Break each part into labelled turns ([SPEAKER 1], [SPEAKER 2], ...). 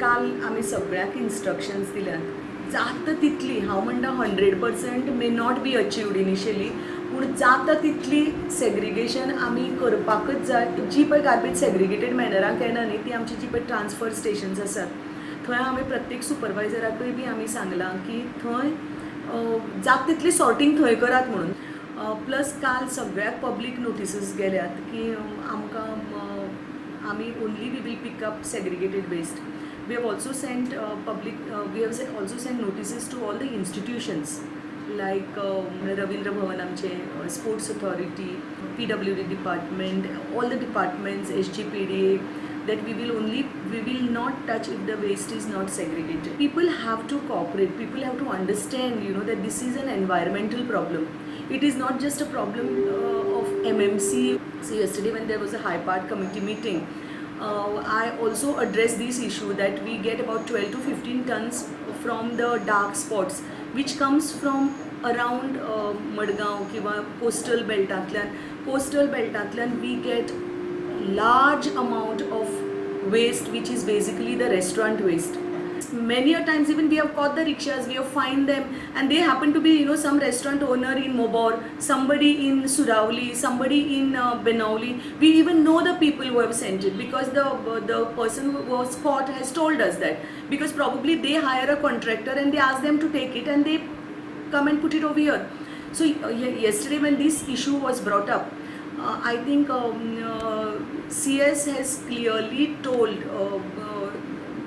[SPEAKER 1] काल आमी सगळ्याक इन्स्ट्रक्शन्स दिल्यात जाता तितली हांव म्हणटा 100% मे नॉट बी अचीवड इनिशियली पूण जाता तितली सेग्रिगेशन आमी करपाकच जाय. जी पळय गार्बेज सेग्रिगेटेड मॅनराक येना न्ही ती आमची जी पळय ट्रान्सफर स्टेशन्स आसात थंय आमी प्रत्येक सुपरवायझराकूय बी आमी सांगलां की थंय जाता तितली सॉर्टींग थंय करात म्हणून. प्लस काल सगळ्याक पब्लीक नोटिसीस गेल्यात की आमकां आमी only we will pick up segregated waste. We have also sent we have also sent notices to all the institutions like Ravindra Bhavan आमचे, Sports Authority, PWD department, all the departments, SGPDA, that we will not touch if the waste is not segregated. People have to cooperate. People have to understand, that this is an environmental problem. It is not just a problem of MMC. So yesterday when there was a high part committee meeting, I also addressed this issue that we get about 12 to 15 tons from the dark spots which comes from around Madgaon kiva coastal beltatlan we get large amount of waste which is basically the restaurant waste. Many a times even we have caught the rickshaws, we have fined them, and they happen to be some restaurant owner in Mobor, somebody in Suravli, somebody in Benauli. We even know the people who have sent it because the person who was caught has told us that, because probably they hire a contractor and they ask them to take it and they come and put it over here. So yesterday when this issue was brought up, I think CS has clearly told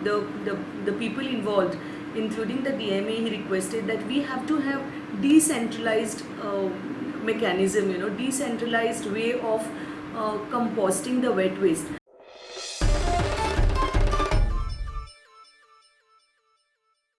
[SPEAKER 1] the people involved, including the DMA, he requested that we have to have decentralized mechanism, decentralized way of composting the wet waste.